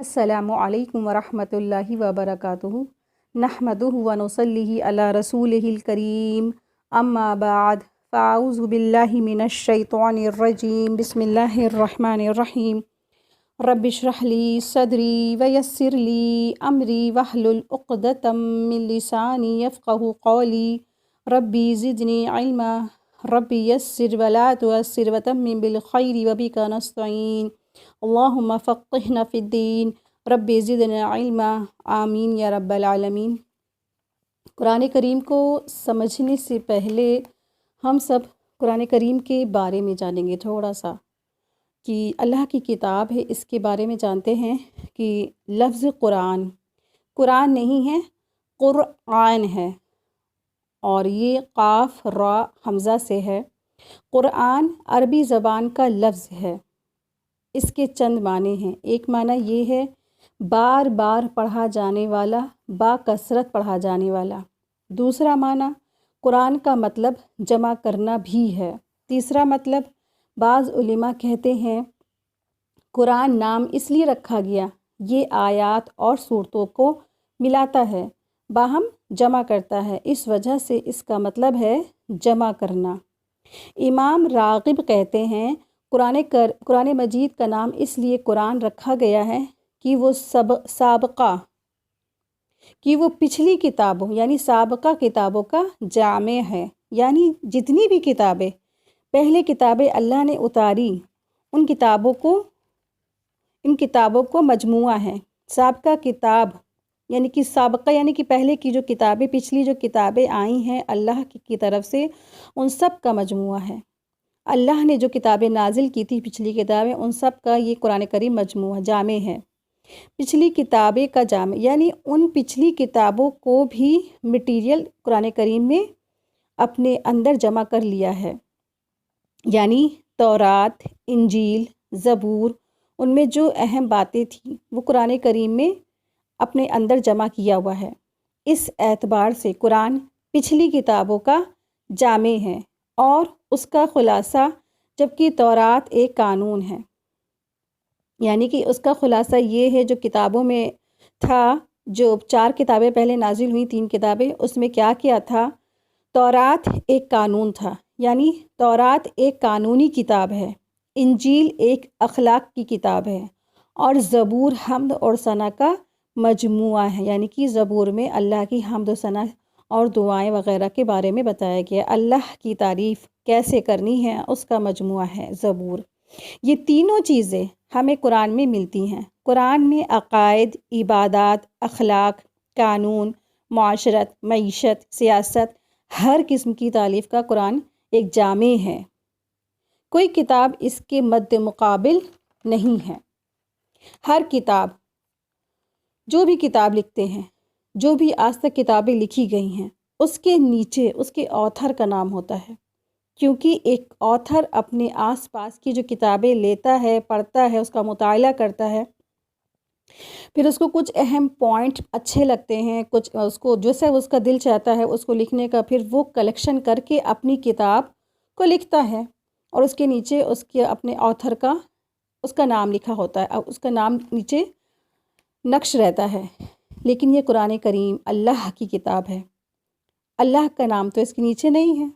السلام علیکم ورحمۃ اللہ وبرکاتہ نحمدہ ونصلی علی رسولہ الکریم اما بعد فاعوذ باللہ من الشیطان الرجیم بسم اللہ الرحمن الرحیم رب اشرح لی صدری ویسر لی امری واحلل عقدۃ من لسانی یفقہوا قولی ربی زدنی علما ربی یسر ولا تعسر وتمم بالخیر وبک نستعین اللہم فقہنا فی الدین رب زدنا علما آمین یا رب العالمین۔ قرآن کریم کو سمجھنے سے پہلے ہم سب قرآن کریم کے بارے میں جانیں گے تھوڑا سا کہ اللہ کی کتاب ہے، اس کے بارے میں جانتے ہیں کہ لفظ قرآن نہیں ہے، قرآن ہے، اور یہ قاف را حمزہ سے ہے۔ قرآن عربی زبان کا لفظ ہے، اس کے چند معنی ہیں۔ ایک معنی یہ ہے بار بار پڑھا جانے والا، با کثرت پڑھا جانے والا۔ دوسرا معنی قرآن کا مطلب جمع کرنا بھی ہے۔ تیسرا مطلب بعض علماء کہتے ہیں قرآن نام اس لیے رکھا گیا، یہ آیات اور صورتوں کو ملاتا ہے، باہم جمع کرتا ہے، اس وجہ سے اس کا مطلب ہے جمع کرنا۔ امام راغب کہتے ہیں قرآن مجید کا نام اس لیے قرآن رکھا گیا ہے کہ وہ وہ پچھلی کتابوں یعنی سابقہ کتابوں کا جامع ہے، یعنی جتنی بھی کتابیں پہلے کتابیں اللہ نے اتاری ان کتابوں کو مجموعہ ہے۔ سابقہ کتاب یعنی کہ پہلے کی جو کتابیں، پچھلی جو کتابیں آئی ہیں اللہ کی طرف سے، ان سب کا مجموعہ ہے۔ اللہ نے جو کتابیں نازل کی تھی، پچھلی کتابیں، ان سب کا یہ قرآن کریم مجموعہ جامع ہے۔ پچھلی کتابیں کا جامع یعنی ان پچھلی کتابوں کو بھی مٹیریل قرآن کریم میں اپنے اندر جمع کر لیا ہے، یعنی تورات، انجیل، زبور، ان میں جو اہم باتیں تھیں وہ قرآن کریم میں اپنے اندر جمع کیا ہوا ہے۔ اس اعتبار سے قرآن پچھلی کتابوں کا جامع ہے اور اس کا خلاصہ، جبکہ تورات ایک قانون ہے، یعنی کہ اس کا خلاصہ یہ ہے جو کتابوں میں تھا، جو 4 کتابیں پہلے نازل ہوئی، 3 کتابیں، اس میں کیا تھا؟ تورات ایک قانون تھا، یعنی تورات ایک قانونی کتاب ہے، انجیل ایک اخلاق کی کتاب ہے، اور زبور حمد اور ثنا کا مجموعہ ہے، یعنی کہ زبور میں اللہ کی حمد و ثنا اور دعائیں وغیرہ کے بارے میں بتایا گیا، اللہ کی تعریف کیسے کرنی ہے اس کا مجموعہ ہے زبور۔ یہ تینوں چیزیں ہمیں قرآن میں ملتی ہیں۔ قرآن میں عقائد، عبادات، اخلاق، قانون، معاشرت، معیشت، سیاست، ہر قسم کی تعلیف کا قرآن ایک جامع ہے، کوئی کتاب اس کے مد مقابل نہیں ہے۔ ہر کتاب، جو بھی کتاب لکھتے ہیں، جو بھی آج تک کتابیں لکھی گئی ہیں، اس کے نیچے اس کے آتھر کا نام ہوتا ہے، کیونکہ ایک آتھر اپنے آس پاس کی جو کتابیں لیتا ہے، پڑھتا ہے، اس کا مطالعہ کرتا ہے، پھر اس کو کچھ اہم پوائنٹ اچھے لگتے ہیں، کچھ اس کو جیسے اس کا دل چاہتا ہے اس کو لکھنے کا، پھر وہ کلیکشن کر کے اپنی کتاب کو لکھتا ہے، اور اس کے نیچے اس کے اپنے آتھر کا اس کا نام لکھا ہوتا ہے، اس کا نام نیچے نقش رہتا ہے۔ لیکن یہ قرآن کریم اللہ کی کتاب ہے، اللہ کا نام تو اس کے نیچے نہیں ہے۔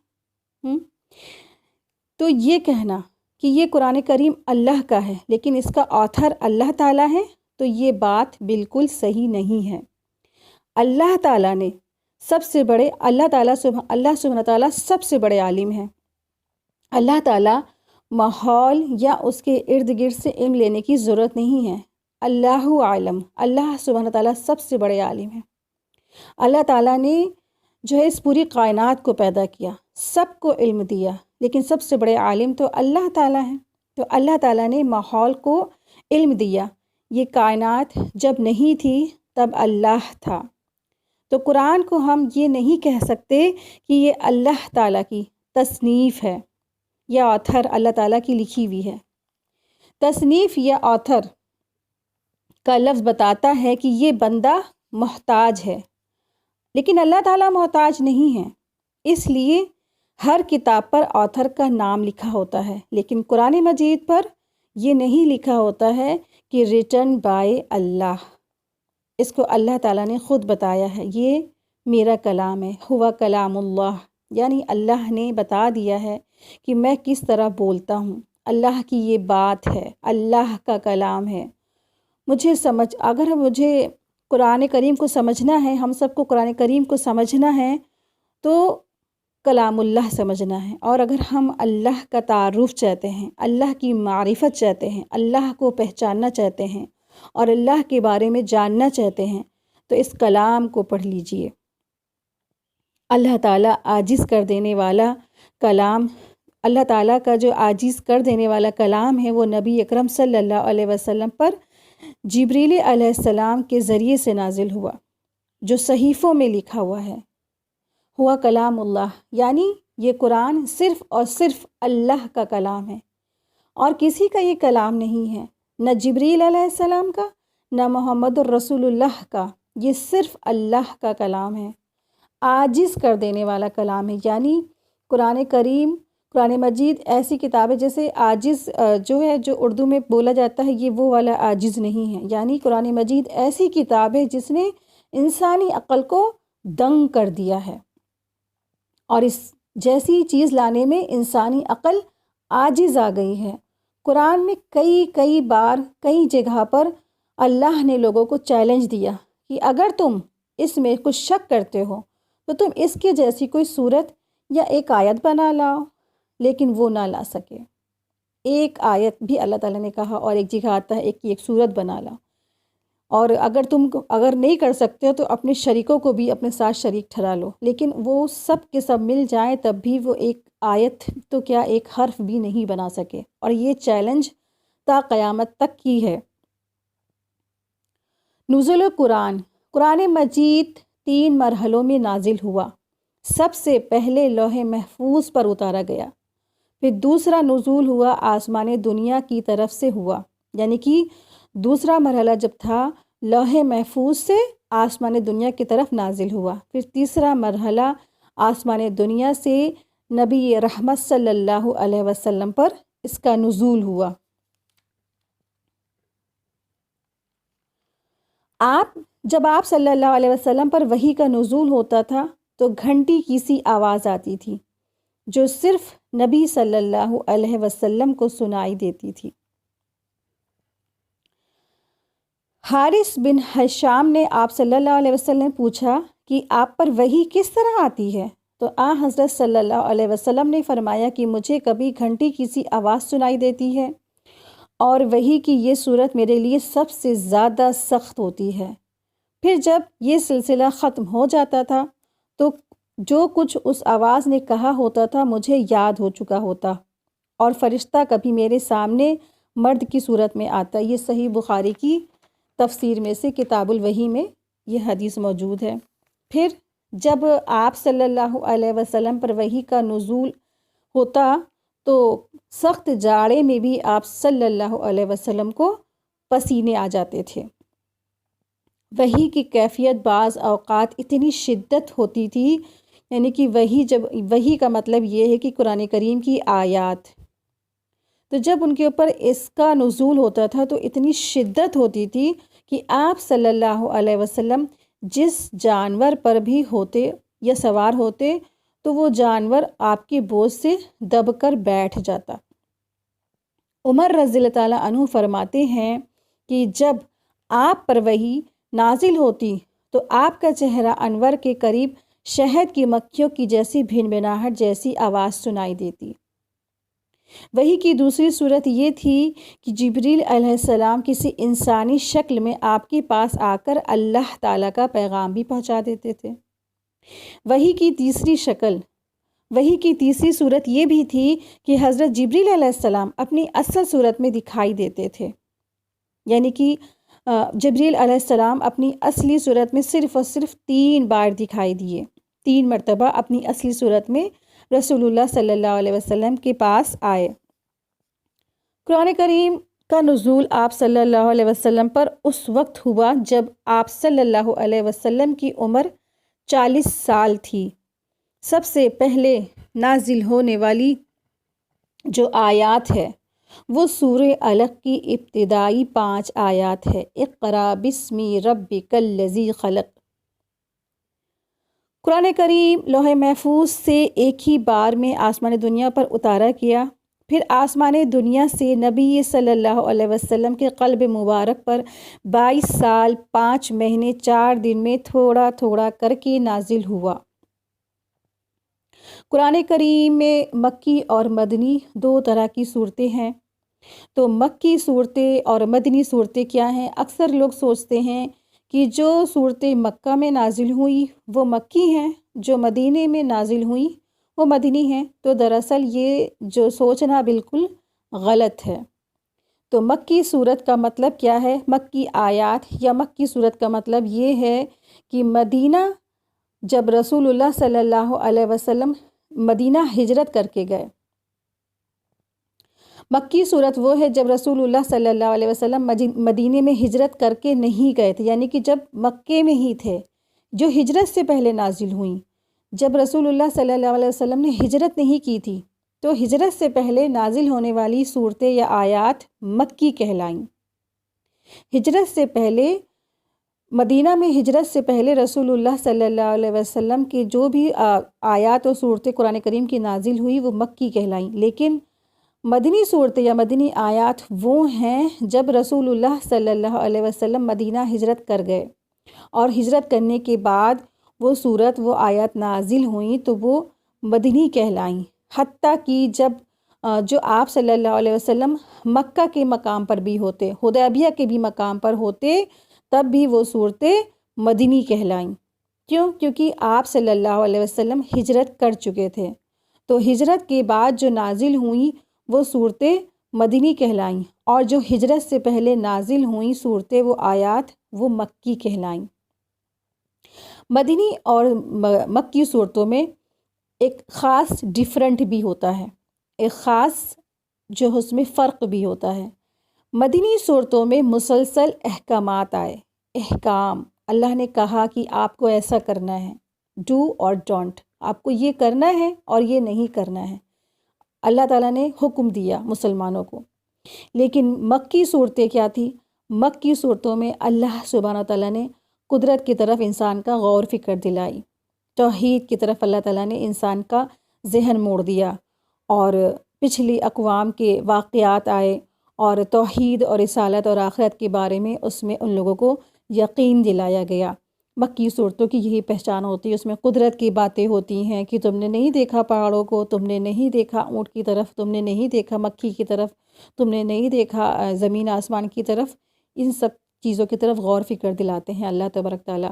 تو یہ کہنا کہ یہ قرآن کریم اللہ کا ہے لیکن اس کا آتھر اللہ تعالیٰ ہے، تو یہ بات بالکل صحیح نہیں ہے۔ اللہ تعالیٰ نے اللہ سبحانہ تعالیٰ سب سے بڑے عالم ہیں۔ اللہ تعالیٰ ماحول یا اس کے ارد گرد سے علم لینے کی ضرورت نہیں ہے۔ اللہ عالم، اللہ سبحانہ تعالیٰ سب سے بڑے عالم ہیں۔ اللہ تعالیٰ نے جو ہے اس پوری کائنات کو پیدا کیا، سب کو علم دیا، لیکن سب سے بڑے عالم تو اللہ تعالیٰ ہیں۔ تو اللہ تعالیٰ نے ماحول کو علم دیا، یہ کائنات جب نہیں تھی تب اللہ تھا۔ تو قرآن کو ہم یہ نہیں کہہ سکتے کہ یہ اللہ تعالیٰ کی تصنیف ہے یا آتھر اللہ تعالیٰ کی لکھی ہوئی ہے۔ تصنیف یا آتھر کا لفظ بتاتا ہے کہ یہ بندہ محتاج ہے، لیکن اللہ تعالیٰ محتاج نہیں ہے، اس لیے ہر کتاب پر آتھر کا نام لکھا ہوتا ہے، لیکن قرآن مجید پر یہ نہیں لکھا ہوتا ہے کہ ریٹن بائی اللہ، اس کو اللہ تعالیٰ نے خود بتایا ہے، یہ میرا کلام ہے، ہوا کلام اللہ، یعنی اللہ نے بتا دیا ہے کہ میں کس طرح بولتا ہوں، اللہ کی یہ بات ہے، اللہ کا کلام ہے۔ اگر مجھے قرآن کریم کو سمجھنا ہے، ہم سب کو قرآن کریم کو سمجھنا ہے تو کلام اللہ سمجھنا ہے، اور اگر ہم اللہ کا تعارف چاہتے ہیں، اللہ کی معرفت چاہتے ہیں، اللہ کو پہچاننا چاہتے ہیں اور اللہ کے بارے میں جاننا چاہتے ہیں تو اس کلام کو پڑھ لیجئے۔ اللہ تعالیٰ عاجز کر دینے والا کلام، اللہ تعالیٰ کا جو عاجز کر دینے والا کلام ہے وہ نبی اکرم صلی اللہ علیہ وسلم پر جبریل علیہ السلام کے ذریعے سے نازل ہوا، جو صحیفوں میں لکھا ہوا ہے، ہوا کلام اللہ، یعنی یہ قرآن صرف اور صرف اللہ کا کلام ہے اور کسی کا یہ کلام نہیں ہے، نہ جبریل علیہ السلام کا، نہ محمد الرسول اللہ کا، یہ صرف اللہ کا کلام ہے، عاجز کر دینے والا کلام ہے۔ یعنی قرآن کریم، قرآن مجید ایسی کتاب ہے جیسے عاجز جو اردو میں بولا جاتا ہے، یہ وہ والا عاجز نہیں ہے، یعنی قرآن مجید ایسی کتاب ہے جس نے انسانی عقل کو دنگ کر دیا ہے، اور اس جیسی چیز لانے میں انسانی عقل عاجز آ گئی ہے۔ قرآن میں کئی بار کئی جگہ پر اللہ نے لوگوں کو چیلنج دیا کہ اگر تم اس میں کچھ شک کرتے ہو تو تم اس کے جیسی کوئی صورت یا ایک آیت بنا لاؤ، لیکن وہ نہ لا سکے۔ ایک آیت بھی اللہ تعالیٰ نے کہا، اور ایک جگہ آتا ہے ایک صورت بنا لا، اور اگر نہیں کر سکتے ہو تو اپنے شریکوں کو بھی اپنے ساتھ شریک ٹھہرا لو، لیکن وہ سب کے سب مل جائیں تب بھی وہ ایک آیت تو کیا ایک حرف بھی نہیں بنا سکے، اور یہ چیلنج تا قیامت تک کی ہے۔ نزول قرآن، قرآن مجید 3 مرحلوں میں نازل ہوا۔ سب سے پہلے لوح محفوظ پر اتارا گیا، پھر دوسرا نزول ہوا آسمان دنیا کی طرف سے ہوا، یعنی کہ دوسرا مرحلہ جب تھا لوح محفوظ سے آسمان دنیا کی طرف نازل ہوا، پھر تیسرا مرحلہ آسمان دنیا سے نبی رحمت صلی اللہ علیہ وسلم پر اس کا نزول ہوا۔ جب آپ صلی اللہ علیہ وسلم پر وحی کا نزول ہوتا تھا تو گھنٹی کی سی آواز آتی تھی جو صرف نبی صلی اللہ علیہ وسلم کو سنائی دیتی تھی۔ حارث بن ہشام نے آپ صلی اللہ علیہ وسلم پوچھا کہ آپ پر وحی کس طرح آتی ہے؟ تو حضرت صلی اللہ علیہ وسلم نے فرمایا کہ مجھے کبھی گھنٹی کی سی آواز سنائی دیتی ہے اور وحی کی یہ صورت میرے لیے سب سے زیادہ سخت ہوتی ہے۔ پھر جب یہ سلسلہ ختم ہو جاتا تھا تو جو کچھ اس آواز نے کہا ہوتا تھا مجھے یاد ہو چکا ہوتا، اور فرشتہ کبھی میرے سامنے مرد کی صورت میں آتا۔ یہ صحیح بخاری کی تفسیر میں سے کتاب الوحی میں یہ حدیث موجود ہے۔ پھر جب آپ صلی اللہ علیہ وسلم پر وحی کا نزول ہوتا تو سخت جاڑے میں بھی آپ صلی اللہ علیہ وسلم کو پسینے آ جاتے تھے۔ وحی کی کیفیت بعض اوقات اتنی شدت ہوتی تھی، یعنی کہ وحی کا مطلب یہ ہے کہ قرآن کریم کی آیات، تو جب ان کے اوپر اس کا نزول ہوتا تھا تو اتنی شدت ہوتی تھی کہ آپ صلی اللہ علیہ وسلم جس جانور پر بھی ہوتے یا سوار ہوتے تو وہ جانور آپ کے بوجھ سے دب کر بیٹھ جاتا۔ عمر رضی اللہ تعالیٰ عنہ فرماتے ہیں کہ جب آپ پر وحی نازل ہوتی تو آپ کا چہرہ انور کے قریب شہد کی مکھیوں کی جیسی بھنبھناہٹ جیسی آواز سنائی دیتی۔ وحی کی دوسری صورت یہ تھی کہ جبریل علیہ السلام کسی انسانی شکل میں آپ کے پاس آ کر اللہ تعالیٰ کا پیغام بھی پہنچا دیتے تھے۔ وحی کی تیسری صورت یہ بھی تھی کہ حضرت جبریل علیہ السلام اپنی اصل صورت میں دکھائی دیتے تھے، یعنی کہ جبریل علیہ السلام اپنی اصلی صورت میں صرف اور صرف 3 بار دکھائی دیے، 3 مرتبہ اپنی اصلی صورت میں رسول اللہ صلی اللہ علیہ وسلم کے پاس آئے۔ قرآن کریم کا نزول آپ صلی اللہ علیہ وسلم پر اس وقت ہوا جب آپ صلی اللہ علیہ وسلم کی عمر 40 سال تھی۔ سب سے پہلے نازل ہونے والی جو آیات ہے وہ سورہ علق کی ابتدائی 5 آیات ہے۔ اقرا بسم ربک الذی خلق۔ قرآن کریم لوح محفوظ سے ایک ہی بار میں آسمان دنیا پر اتارا گیا، پھر آسمان دنیا سے نبی صلی اللہ علیہ وسلم کے قلب مبارک پر 22 سال 5 مہینے 4 دن میں تھوڑا تھوڑا کر کے نازل ہوا۔ قرآن کریم میں مکی اور مدنی 2 طرح کی صورتیں ہیں۔ تو مکی صورتیں اور مدنی صورتیں کیا ہیں؟ اکثر لوگ سوچتے ہیں کہ جو صورتیں مکہ میں نازل ہوئی وہ مکی ہیں، جو مدینے میں نازل ہوئی وہ مدنی ہیں۔ تو دراصل یہ جو سوچنا بالکل غلط ہے۔ تو مکی صورت کا مطلب کیا ہے؟ مکی آیات یا مکی صورت کا مطلب یہ ہے کہ مدینہ جب رسول اللہ صلی اللہ علیہ وسلم مدینہ ہجرت کر کے گئے۔ مکی صورت وہ ہے جب رسول اللہ صلی اللہ علیہ وسلم مدینے میں ہجرت کر کے نہیں گئے تھے، یعنی کہ جب مکے میں ہی تھے، جو ہجرت سے پہلے نازل ہوئیں۔ جب رسول اللہ صلی اللہ علیہ وسلم نے ہجرت نہیں کی تھی تو ہجرت سے پہلے نازل ہونے والی صورتیں یا آیات مکی کہلائیں۔ ہجرت سے پہلے مدینہ میں ہجرت سے پہلے رسول اللہ صلی اللہ علیہ وسلم کی جو بھی آیات و صورتیں قرآن کریم کی نازل ہوئی وہ مکی کہلائیں۔ لیکن مدنی صورتیں یا مدنی آیات وہ ہیں جب رسول اللہ صلی اللہ علیہ وسلم مدینہ ہجرت کر گئے، اور ہجرت کرنے کے بعد وہ صورت وہ آیات نازل ہوئیں تو وہ مدنی کہلائیں۔ حتیٰ کہ جب جو آپ صلی اللہ علیہ وسلم مکہ کے مقام پر بھی ہوتے، حدیبیہ کے بھی مقام پر ہوتے، تب بھی وہ صورتیں مدنی کہلائیں۔ کیونکہ آپ صلی اللہ علیہ وسلم ہجرت کر چکے تھے، تو ہجرت کے بعد جو نازل ہوئیں وہ صورتیں مدنی کہلائیں، اور جو ہجرت سے پہلے نازل ہوئیں صورتیں وہ آیات وہ مکی کہلائیں۔ مدنی اور مکی صورتوں میں ایک خاص ڈیفرنٹ بھی ہوتا ہے، ایک خاص جو اس میں فرق بھی ہوتا ہے۔ مدنی صورتوں میں مسلسل احکامات آئے، احکام، اللہ نے کہا کہ آپ کو ایسا کرنا ہے، ڈو اور ڈونٹ، آپ کو یہ کرنا ہے اور یہ نہیں کرنا ہے، اللہ تعالیٰ نے حکم دیا مسلمانوں کو۔ لیکن مکی صورتیں کیا تھی؟ مکی صورتوں میں اللہ سبحانہ تعالیٰ نے قدرت کی طرف انسان کا غور فکر دلائی، توحید کی طرف اللہ تعالیٰ نے انسان کا ذہن موڑ دیا، اور پچھلی اقوام کے واقعات آئے اور توحید اور رسالت اور آخرت کے بارے میں اس میں ان لوگوں کو یقین دلایا گیا۔ مکی صورتوں کی یہی پہچان ہوتی ہے، اس میں قدرت کی باتیں ہوتی ہیں کہ تم نے نہیں دیکھا پہاڑوں کو، تم نے نہیں دیکھا اونٹ کی طرف، تم نے نہیں دیکھا مکھی کی طرف، تم نے نہیں دیکھا زمین آسمان کی طرف، ان سب چیزوں کی طرف غور فکر دلاتے ہیں اللہ تبارک تعالیٰ۔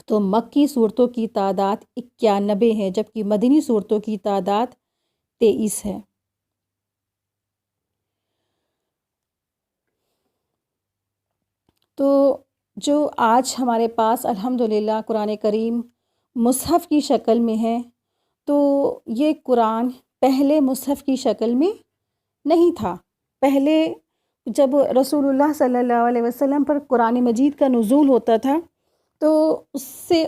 تو مکی صورتوں کی تعداد 91 ہے، جبکہ مدنی صورتوں کی تعداد 23 ہے۔ تو جو آج ہمارے پاس الحمدللہ قرآن کریم مصحف کی شکل میں ہے، تو یہ قرآن پہلے مصحف کی شکل میں نہیں تھا۔ پہلے جب رسول اللہ صلی اللہ علیہ وسلم پر قرآن مجید کا نزول ہوتا تھا، تو اس سے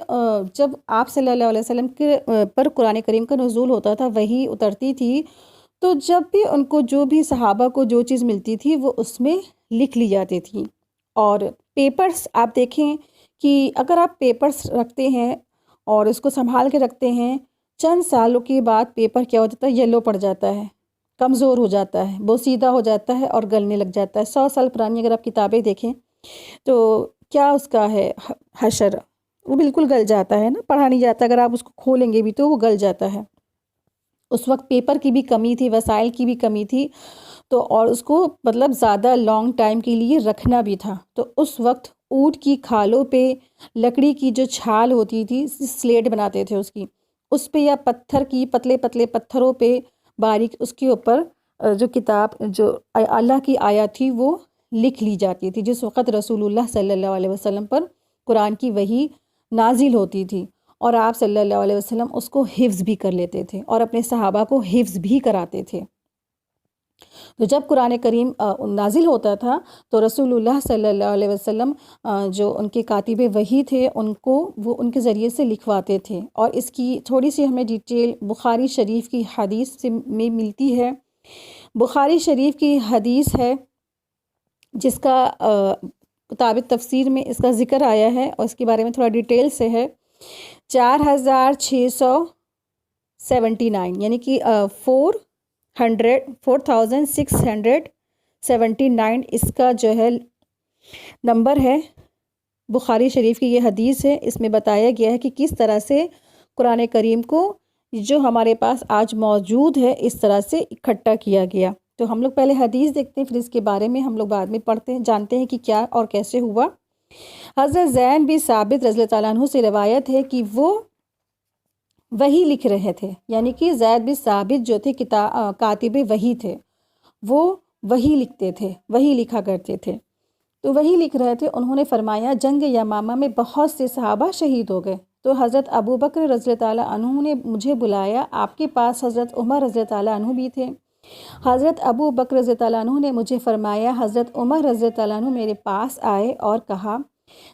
جب آپ صلی اللہ علیہ وسلم کے پر قرآن کریم کا نزول ہوتا تھا، وحی اترتی تھی، تو جب بھی ان کو جو بھی صحابہ کو جو چیز ملتی تھی وہ اس میں لکھ لی جاتی تھی۔ اور پیپرز آپ دیکھیں کہ اگر آپ پیپرز رکھتے ہیں اور اس کو سنبھال کے رکھتے ہیں، چند سالوں کے بعد پیپر کیا ہو جاتا ہے؟ یلو پڑ جاتا ہے، کمزور ہو جاتا ہے، بوسیدہ ہو جاتا ہے اور گلنے لگ جاتا ہے۔ 100 سال پرانی اگر آپ کتابیں دیکھیں تو کیا اس کا ہے حشر، وہ بالکل گل جاتا ہے نا، پڑھا نہیں جاتا، اگر آپ اس کو کھولیں گے بھی تو وہ گل جاتا ہے۔ اس وقت پیپر کی بھی کمی تھی، وسائل کی بھی کمی تھی، تو اور اس کو مطلب زیادہ لانگ ٹائم کے لیے رکھنا بھی تھا، تو اس وقت اونٹ کی کھالوں پہ لکڑی کی جو چھال ہوتی تھی، سلیٹ بناتے تھے اس پہ، یا پتھر کی پتلے پتلے پتھروں پہ باریک اس کے اوپر جو کتاب جو اللہ کی آیات تھی وہ لکھ لی جاتی تھی، جس وقت رسول اللہ صلی اللہ علیہ وسلم پر قرآن کی وحی نازل ہوتی تھی، اور آپ صلی اللہ علیہ وسلم اس کو حفظ بھی کر لیتے تھے اور اپنے صحابہ کو حفظ بھی کراتے تھے۔ تو جب قرآن کریم نازل ہوتا تھا تو رسول اللہ صلی اللہ علیہ وسلم جو ان کے کاتب وحی تھے ان کو وہ ان کے ذریعے سے لکھواتے تھے، اور اس کی تھوڑی سی ہمیں ڈیٹیل بخاری شریف کی حدیث سے میں ملتی ہے۔ بخاری شریف کی حدیث ہے جس کا کتاب تفسیر میں اس کا ذکر آیا ہے، اور اس کے بارے میں تھوڑا ڈیٹیل سے ہے۔ 4679 یعنی کہ 4679 اس کا جو ہے نمبر ہے۔ بخاری شریف کی یہ حدیث ہے، اس میں بتایا گیا ہے کہ کس طرح سے قرآن کریم کو جو ہمارے پاس آج موجود ہے اس طرح سے اکٹھا کیا گیا۔ تو ہم لوگ پہلے حدیث دیکھتے ہیں، پھر اس کے بارے میں ہم لوگ بعد میں پڑھتے ہیں، جانتے ہیں کہ کیا اور کیسے ہوا۔ حضرت زید بن ثابت رضی اللہ تعالیٰ عنہ سے روایت ہے کہ وہ وحی لکھ رہے تھے، یعنی کہ زید بن ثابت جو تھے کاتب وحی تھے، وہ وحی لکھتے تھے، وحی لکھا کرتے تھے۔ تو وہی لکھ رہے تھے، انہوں نے فرمایا جنگ یمامہ میں بہت سے صحابہ شہید ہو گئے، تو حضرت ابو بکر رضی اللہ تعالیٰ عنہ نے مجھے بلایا۔ آپ کے پاس حضرت عمر رضی اللہ تعالیٰ عنہ بھی تھے۔ حضرت ابو بکر رضی اللہ تعالیٰ عنہ نے مجھے فرمایا، حضرت عمر رضی اللہ تعالیٰ عنہ میرے پاس آئے اور کہا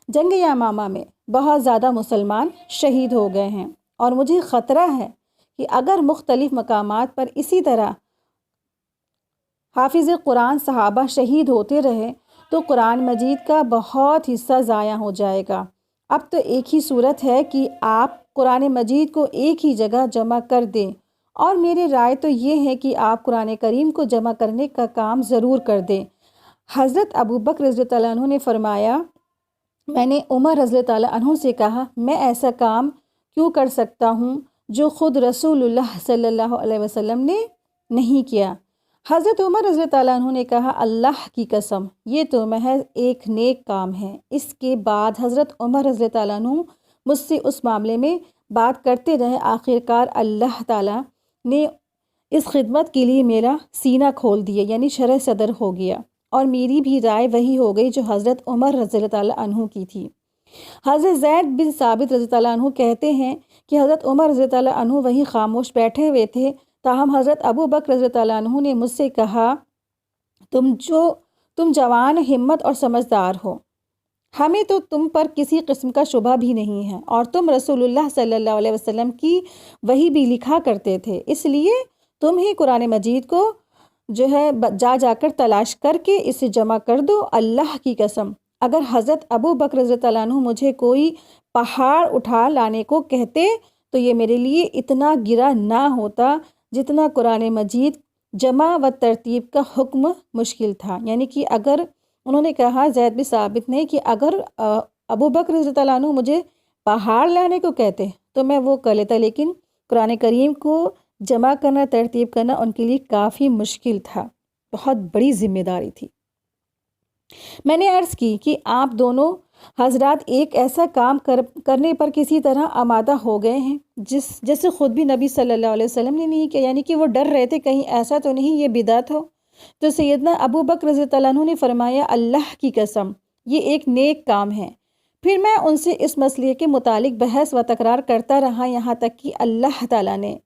جنگ یمامہ میں بہت زیادہ مسلمان شہید ہو گئے ہیں، اور مجھے خطرہ ہے کہ اگر مختلف مقامات پر اسی طرح حافظ قرآن صحابہ شہید ہوتے رہے تو قرآن مجید کا بہت حصہ ضائع ہو جائے گا۔ اب تو ایک ہی صورت ہے کہ آپ قرآن مجید کو ایک ہی جگہ جمع کر دیں، اور میری رائے تو یہ ہے کہ آپ قرآن کریم کو جمع کرنے کا کام ضرور کر دیں۔ حضرت ابو بکر رضی اللہ عنہ نے فرمایا، میں نے عمر رضی اللہ عنہ سے کہا میں ایسا کام کیوں کر سکتا ہوں جو خود رسول اللہ صلی اللہ علیہ وسلم نے نہیں کیا۔ حضرت عمر رضی اللہ عنہ نے کہا اللہ کی قسم یہ تو محض ایک نیک کام ہے۔ اس کے بعد حضرت عمر رضی اللہ عنہ مجھ سے اس معاملے میں بات کرتے رہے، آخرکار اللہ تعالیٰ نے اس خدمت کے لیے میرا سینہ کھول دیا، یعنی شرح صدر ہو گیا، اور میری بھی رائے وہی ہو گئی جو حضرت عمر رضی اللہ عنہ کی تھی۔ حضرت زید بن ثابت رضی اللہ عنہ کہتے ہیں کہ حضرت عمر رضی اللہ عنہ وہیں خاموش بیٹھے ہوئے تھے، تاہم حضرت ابو بکر رضی اللہ عنہ نے مجھ سے کہا تم جوان ہمت اور سمجھدار ہو، ہمیں تو تم پر کسی قسم کا شبہ بھی نہیں ہے، اور تم رسول اللہ صلی اللہ علیہ وسلم کی وحی بھی لکھا کرتے تھے، اس لیے تم ہی قرآن مجید کو جو ہے جا کر تلاش کر کے اسے جمع کر دو۔ اللہ کی قسم اگر حضرت ابو بکر رضی اللہ عنہ مجھے کوئی پہاڑ اٹھا لانے کو کہتے تو یہ میرے لیے اتنا گرا نہ ہوتا جتنا قرآن مجید جمع و ترتیب کا حکم مشکل تھا۔ یعنی کہ اگر انہوں نے کہا زید بن ثابت نے کہ اگر ابو بکر رضی اللہ عنہ مجھے پہاڑ لانے کو کہتے تو میں وہ کر لیتا، لیکن قرآن کریم کو جمع کرنا، ترتیب کرنا ان کے لیے کافی مشکل تھا، بہت بڑی ذمہ داری تھی۔ میں نے عرض کی کہ آپ دونوں حضرات ایک ایسا کام کرنے پر کسی طرح آمادہ ہو گئے ہیں جیسے خود بھی نبی صلی اللہ علیہ وسلم نے نہیں کیا، یعنی کہ وہ ڈر رہے تھے کہیں ایسا تو نہیں یہ بدعت ہو۔ تو سیدنا ابو بکر رضی اللہ عنہ نے فرمایا اللہ کی قسم یہ ایک نیک کام ہے۔ پھر میں ان سے اس مسئلے کے متعلق بحث و تکرار کرتا رہا، یہاں تک کہ اللہ تعالیٰ نے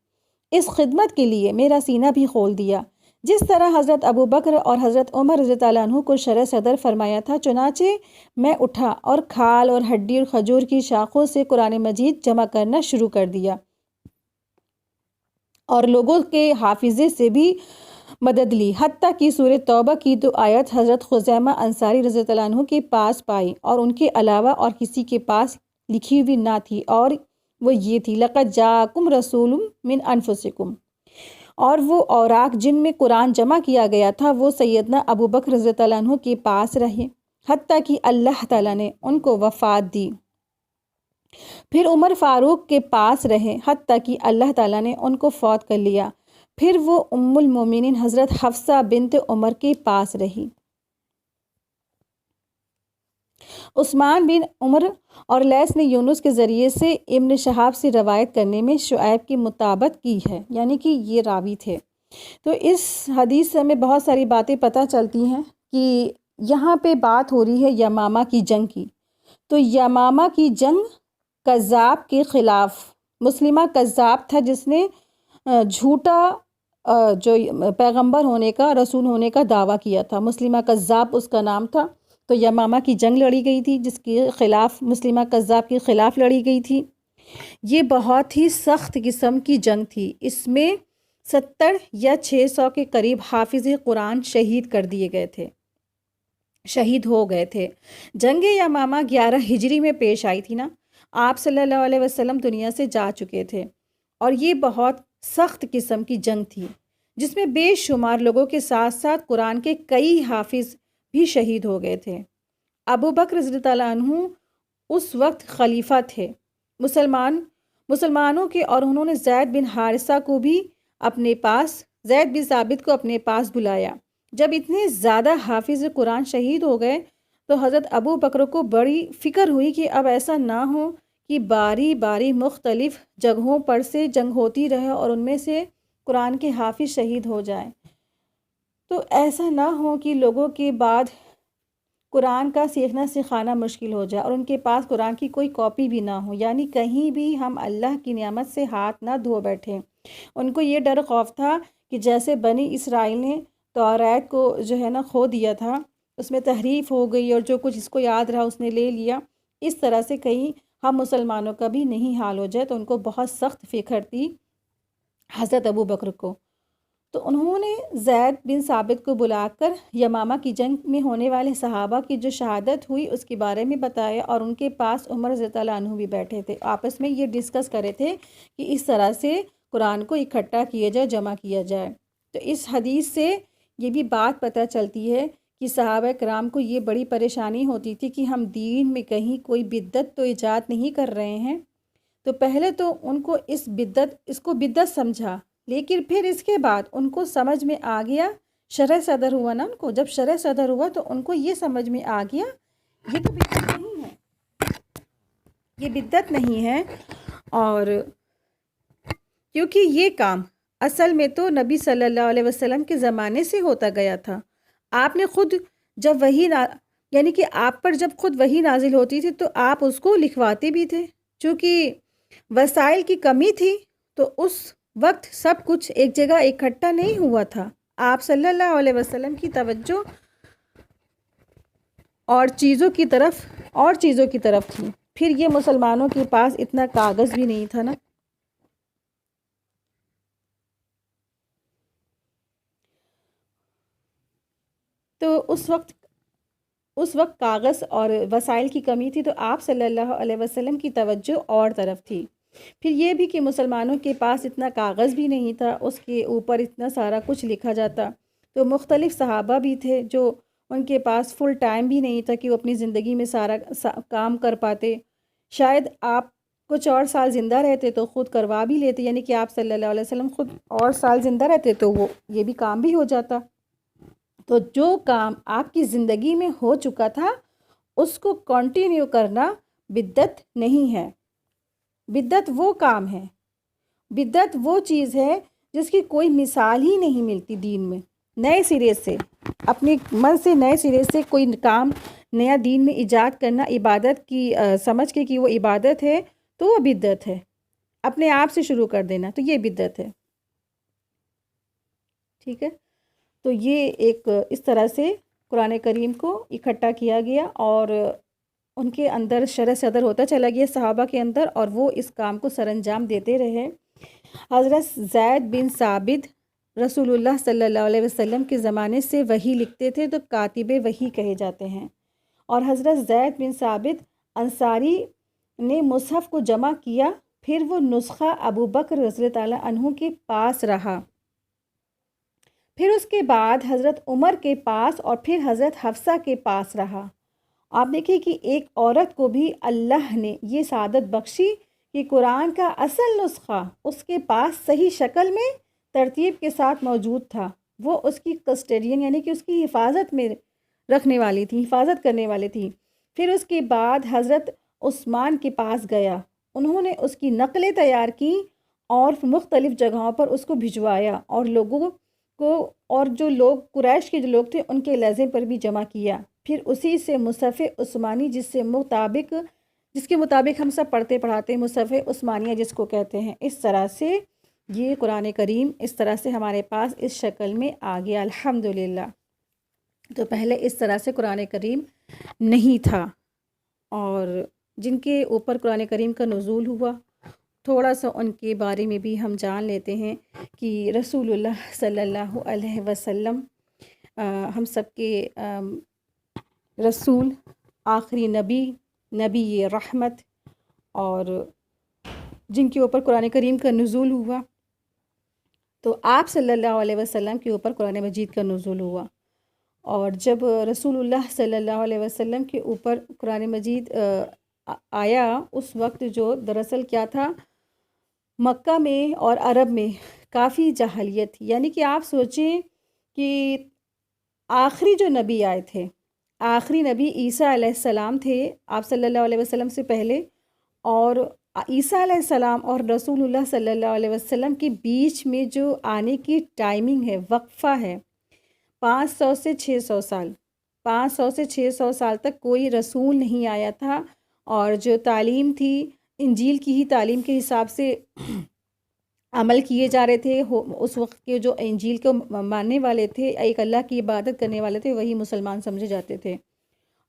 اس خدمت کے لیے میرا سینہ بھی کھول دیا، جس طرح حضرت ابو بکر اور حضرت عمر رضی اللہ عنہ کو شرح صدر فرمایا تھا۔ چنانچہ میں اٹھا اور کھال اور ہڈی اور کھجور کی شاخوں سے قرآن مجید جمع کرنا شروع کر دیا، اور لوگوں کے حافظے سے بھی مدد لی، حتیٰ کہ سورہ توبہ کی 2 آیت حضرت خزیمہ انصاری رضی اللہ عنہ کے پاس پائی، اور ان کے علاوہ اور کسی کے پاس لکھی ہوئی نہ تھی، اور وہ یہ تھی لَقَدْ جَاءَكُمْ رَسُولٌ مِّنْ أَنفُسِكُمْ۔ اور وہ اوراق جن میں قرآن جمع کیا گیا تھا وہ سیدنا ابو بکر رضی اللہ عنہ کے پاس رہے، حتیٰ کہ اللہ تعالیٰ نے ان کو وفات دی۔ پھر عمر فاروق کے پاس رہے، حتیٰ کہ اللہ تعالیٰ نے ان کو فوت کر لیا۔ پھر وہ ام المومنین حضرت حفصہ بنت عمر کے پاس رہی۔ عثمان بن عمر اور لیث نے یونس کے ذریعے سے ابن شہاب سے روایت کرنے میں شعیب کی مطابقت کی ہے، یعنی کہ یہ راوی تھے۔ تو اس حدیث سے ہمیں بہت ساری باتیں پتہ چلتی ہیں کہ یہاں پہ بات ہو رہی ہے یمامہ کی جنگ کی۔ تو یمامہ کی جنگ کذاب کے خلاف، مسلمہ کذاب تھا جس نے جھوٹا جو پیغمبر ہونے کا، رسول ہونے کا دعویٰ کیا تھا، مسلمہ کذاب اس کا نام تھا۔ تو یمامہ کی جنگ لڑی گئی تھی جس کے خلاف، مسلمہ کذاب کے خلاف لڑی گئی تھی۔ یہ بہت ہی سخت قسم کی جنگ تھی، اس میں 70 یا 600 کے قریب حافظ قرآن شہید کر دیے گئے تھے، شہید ہو گئے تھے۔ جنگ یمامہ 11 ہجری میں پیش آئی تھی نا، آپ صلی اللہ علیہ وسلم دنیا سے جا چکے تھے، اور یہ بہت سخت قسم کی جنگ تھی جس میں بے شمار لوگوں کے ساتھ ساتھ قرآن کے کئی حافظ بھی شہید ہو گئے تھے۔ ابو بکر رضی اللہ عنہ اس وقت خلیفہ تھے مسلمانوں کے، اور انہوں نے زید بن حارثہ کو بھی اپنے پاس، زید بن ثابت کو اپنے پاس بلایا۔ جب اتنے زیادہ حافظ قرآن شہید ہو گئے تو حضرت ابو بکر کو بڑی فکر ہوئی کہ اب ایسا نہ ہو کہ باری باری مختلف جگہوں پر سے جنگ ہوتی رہے اور ان میں سے قرآن کے حافظ شہید ہو جائیں، تو ایسا نہ ہو کہ لوگوں کے بعد قرآن کا سیکھنا سکھانا مشکل ہو جائے اور ان کے پاس قرآن کی کوئی کاپی بھی نہ ہو، یعنی کہیں بھی ہم اللہ کی نعمت سے ہاتھ نہ دھو بیٹھیں۔ ان کو یہ ڈر خوف تھا کہ جیسے بنی اسرائیل نے توریت کو جو ہے نا کھو دیا تھا، اس میں تحریف ہو گئی اور جو کچھ اس کو یاد رہا اس نے لے لیا، اس طرح سے کہیں ہم مسلمانوں کا بھی نہیں حال ہو جائے۔ تو ان کو بہت سخت فکر تھی حضرت ابو بکر کو، تو انہوں نے زید بن ثابت کو بلا کر یمامہ کی جنگ میں ہونے والے صحابہ کی جو شہادت ہوئی اس کے بارے میں بتایا، اور ان کے پاس عمر رضی اللہ عنہ بھی بیٹھے تھے۔ آپس میں یہ ڈسکس کرے تھے کہ اس طرح سے قرآن کو اکٹھا کیا جائے، جمع کیا جائے۔ تو اس حدیث سے یہ بھی بات پتہ چلتی ہے کہ صحابہ کرام کو یہ بڑی پریشانی ہوتی تھی کہ ہم دین میں کہیں کوئی بدعت تو ایجاد نہیں کر رہے ہیں۔ تو پہلے تو ان کو اس کو بدعت سمجھا، لیکن پھر اس کے بعد ان کو سمجھ میں آ گیا، شرح صدر ہوا نا ان کو، جب شرح صدر ہوا تو ان کو یہ سمجھ میں آ گیا یہ تو بدعت نہیں ہے، یہ بدعت نہیں ہے، اور کیونکہ یہ کام اصل میں تو نبی صلی اللہ علیہ وسلم کے زمانے سے ہوتا گیا تھا۔ آپ نے خود جب یعنی کہ آپ پر جب خود وحی نازل ہوتی تھی تو آپ اس کو لکھواتے بھی تھے، چونکہ وسائل کی کمی تھی تو اس وقت سب کچھ ایک جگہ اکٹھا نہیں ہوا تھا۔ آپ صلی اللہ علیہ وسلم کی توجہ اور چیزوں کی طرف تھی، پھر یہ مسلمانوں کے پاس اتنا کاغذ بھی نہیں تھا نا۔ تو اس وقت کاغذ اور وسائل کی کمی تھی، تو آپ صلی اللہ علیہ وسلم کی توجہ اور طرف تھی۔ پھر یہ بھی کہ مسلمانوں کے پاس اتنا کاغذ بھی نہیں تھا اس کے اوپر اتنا سارا کچھ لکھا جاتا، تو مختلف صحابہ بھی تھے جو ان کے پاس فل ٹائم بھی نہیں تھا کہ وہ اپنی زندگی میں سارا کام کر پاتے۔ شاید آپ کچھ اور سال زندہ رہتے تو خود کروا بھی لیتے، یعنی کہ آپ صلی اللہ علیہ وسلم خود اور سال زندہ رہتے تو وہ یہ بھی کام بھی ہو جاتا۔ تو جو کام آپ کی زندگی میں ہو چکا تھا اس کو کنٹینیو کرنا بدعت نہیں ہے۔ بدعت وہ کام ہے، بدعت وہ چیز ہے جس کی کوئی مثال ہی نہیں ملتی دین میں۔ نئے سرے سے اپنے من سے نئے سرے سے کوئی کام نیا دین میں ایجاد کرنا، عبادت کی سمجھ کے کہ وہ عبادت ہے تو وہ بدعت ہے۔ اپنے آپ سے شروع کر دینا تو یہ بدعت ہے، ٹھیک ہے۔ تو یہ ایک اس طرح سے قرآن کریم کو اکٹھا کیا گیا اور ان کے اندر شرح صدر ہوتا چلا گیا صحابہ کے اندر، اور وہ اس کام کو سر انجام دیتے رہے۔ حضرت زید بن ثابت رسول اللہ صلی اللہ علیہ وسلم کے زمانے سے وحی لکھتے تھے تو کاتب وحی کہے جاتے ہیں، اور حضرت زید بن ثابت انصاری نے مصحف کو جمع کیا، پھر وہ نسخہ ابو بکر رضی اللہ عنہ کے پاس رہا، پھر اس کے بعد حضرت عمر کے پاس، اور پھر حضرت حفصہ کے پاس رہا۔ آپ دیکھیں کہ ایک عورت کو بھی اللہ نے یہ سعادت بخشی کہ قرآن کا اصل نسخہ اس کے پاس صحیح شکل میں ترتیب کے ساتھ موجود تھا، وہ اس کی کسٹیڈین یعنی کہ اس کی حفاظت میں رکھنے والی تھی، حفاظت کرنے والی تھی۔ پھر اس کے بعد حضرت عثمان کے پاس گیا، انہوں نے اس کی نقلیں تیار کی اور مختلف جگہوں پر اس کو بھجوایا، اور لوگوں کو، اور جو لوگ قریش کے جو لوگ تھے ان کے لہجے پر بھی جمع کیا۔ پھر اسی سے مصحف عثمانی جس کے مطابق ہم سب پڑھتے پڑھاتے ہیں، مصحف عثمانیہ جس کو کہتے ہیں، اس طرح سے یہ قرآن کریم اس طرح سے ہمارے پاس اس شکل میں آ گیا الحمدللہ۔ تو پہلے اس طرح سے قرآن کریم نہیں تھا، اور جن کے اوپر قرآن کریم کا نزول ہوا تھوڑا سا ان کے بارے میں بھی ہم جان لیتے ہیں کہ رسول اللہ صلی اللہ علیہ وسلم ہم سب کے رسول، آخری نبی رحمت، اور جن کے اوپر قرآن کریم کا نزول ہوا. تو آپ صلی اللہ علیہ وسلم کے اوپر قرآن مجید کا نزول ہوا. اور جب رسول اللہ صلی اللہ علیہ وسلم کے اوپر قرآن مجید آیا، اس وقت جو دراصل کیا تھا، مکہ میں اور عرب میں کافی جاہلیت تھی. یعنی کہ آپ سوچیں کہ آخری جو نبی آئے تھے، آخری نبی عیسیٰ علیہ السلام تھے آپ صلی اللہ علیہ وسلم سے پہلے، اور عیسیٰ علیہ السلام اور رسول اللہ صلی اللہ علیہ وسلم کے بیچ میں جو آنے کی ٹائمنگ ہے، وقفہ ہے، 500 سے 600 سال. 500 سے 600 سال تک کوئی رسول نہیں آیا تھا، اور جو تعلیم تھی انجیل کی ہی تعلیم کے حساب سے عمل کیے جا رہے تھے. اس وقت کے جو انجیل کو ماننے والے تھے، ایک اللہ کی عبادت کرنے والے تھے، وہی مسلمان سمجھے جاتے تھے.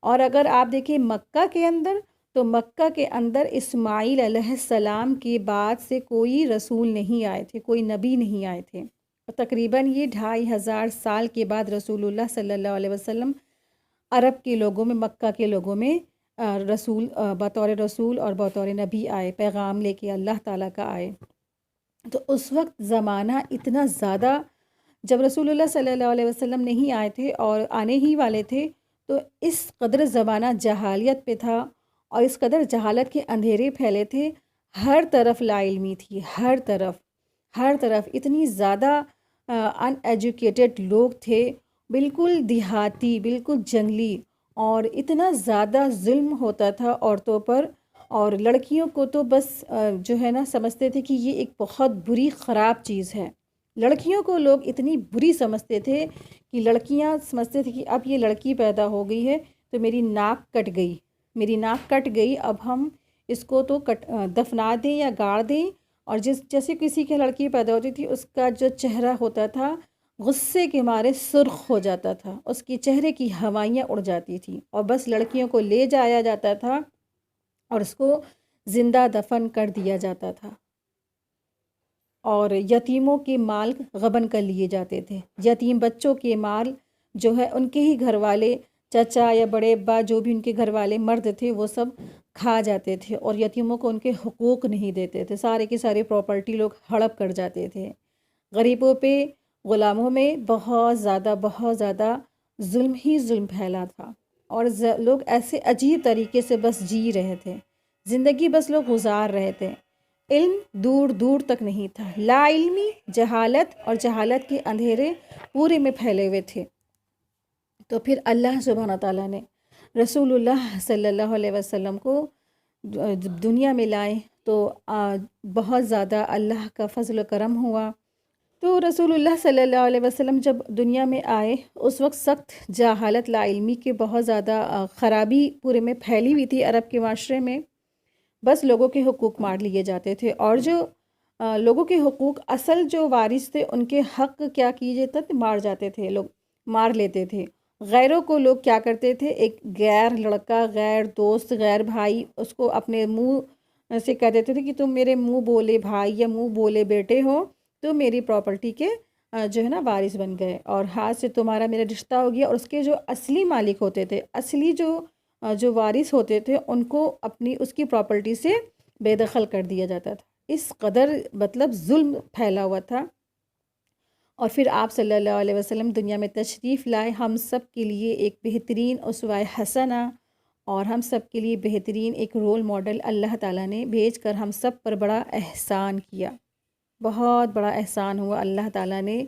اور اگر آپ دیکھیں مکہ کے اندر، تو مکہ کے اندر اسماعیل علیہ السلام کے بعد سے کوئی رسول نہیں آئے تھے، کوئی نبی نہیں آئے تھے. اور تقریباً یہ 2500 سال کے بعد رسول اللہ صلی اللہ علیہ وسلم عرب کے لوگوں میں، مکہ کے لوگوں میں بطور رسول اور بطور نبی آئے، پیغام لے کے اللہ تعالیٰ کا آئے. تو اس وقت زمانہ اتنا زیادہ، جب رسول اللہ صلی اللہ علیہ وسلم نہیں آئے تھے اور آنے ہی والے تھے، تو اس قدر زمانہ جہالیت پہ تھا، اور اس قدر جہالت کے اندھیرے پھیلے تھے. ہر طرف لا علمی تھی، ہر طرف اتنی زیادہ ان ایجوکیٹڈ لوگ تھے، بالکل دیہاتی، بالکل جنگلی، اور اتنا زیادہ ظلم ہوتا تھا عورتوں پر. اور لڑکیوں کو تو بس جو ہے نا، سمجھتے تھے کہ یہ ایک بہت بری خراب چیز ہے. لڑکیوں کو لوگ اتنی بری سمجھتے تھے کہ لڑکیاں سمجھتے تھے کہ اب یہ لڑکی پیدا ہو گئی ہے تو میری ناک کٹ گئی، اب ہم اس کو تو دفنا دیں یا گاڑ دیں. اور جیسے کسی کی لڑکی پیدا ہوتی تھی، اس کا جو چہرہ ہوتا تھا غصے کے مارے سرخ ہو جاتا تھا، اس کی چہرے کی ہوائیاں اڑ جاتی تھیں، اور بس لڑکیوں کو لے جایا جاتا تھا اور اس کو زندہ دفن کر دیا جاتا تھا. اور یتیموں کے مال غبن کر لیے جاتے تھے. یتیم بچوں کے مال جو ہے ان کے ہی گھر والے، چچا یا بڑے ابا، جو بھی ان کے گھر والے مرد تھے، وہ سب کھا جاتے تھے، اور یتیموں کو ان کے حقوق نہیں دیتے تھے. سارے کی ساری پراپرٹی لوگ ہڑپ کر جاتے تھے. غریبوں پہ، غلاموں میں بہت زیادہ ظلم ہی ظلم پھیلا تھا. اور لوگ ایسے عجیب طریقے سے بس جی رہے تھے، زندگی بس لوگ گزار رہے تھے. علم دور دور تک نہیں تھا، لا علمی، جہالت، اور جہالت کے اندھیرے پورے میں پھیلے ہوئے تھے. تو پھر اللہ سبحانہ تعالیٰ نے رسول اللہ صلی اللہ علیہ وسلم کو دنیا میں لائے، تو بہت زیادہ اللہ کا فضل و کرم ہوا. تو رسول اللہ صلی اللہ علیہ وسلم جب دنیا میں آئے، اس وقت سخت جہالت، لا علمی کے بہت زیادہ خرابی پورے میں پھیلی ہوئی تھی عرب کے معاشرے میں. بس لوگوں کے حقوق مار لیے جاتے تھے، اور جو لوگوں کے حقوق، اصل جو وارث تھے ان کے حق کیا کیے جاتے تھے، مار جاتے تھے، لوگ مار لیتے تھے. غیروں کو لوگ کیا کرتے تھے، ایک غیر لڑکا، غیر دوست، غیر بھائی، اس کو اپنے منہ سے کہہ دیتے تھے کہ تم میرے منہ بولے بھائی یا منہ بولے بیٹے ہو، تو میری پراپرٹی کے جو ہے نا وارث بن گئے، اور ہاتھ سے تمہارا میرا رشتہ ہو گیا. اور اس کے جو اصلی مالک ہوتے تھے، اصلی جو وارث ہوتے تھے، ان کو اپنی اس کی پراپرٹی سے بے دخل کر دیا جاتا تھا. اس قدر مطلب ظلم پھیلا ہوا تھا. اور پھر آپ صلی اللہ علیہ وسلم دنیا میں تشریف لائے، ہم سب کے لیے ایک بہترین اسوہ حسنہ، اور ہم سب کے لیے بہترین ایک رول ماڈل اللہ تعالیٰ نے بھیج کر ہم سب پر بڑا احسان کیا. بہت بڑا احسان ہوا اللہ تعالیٰ نے،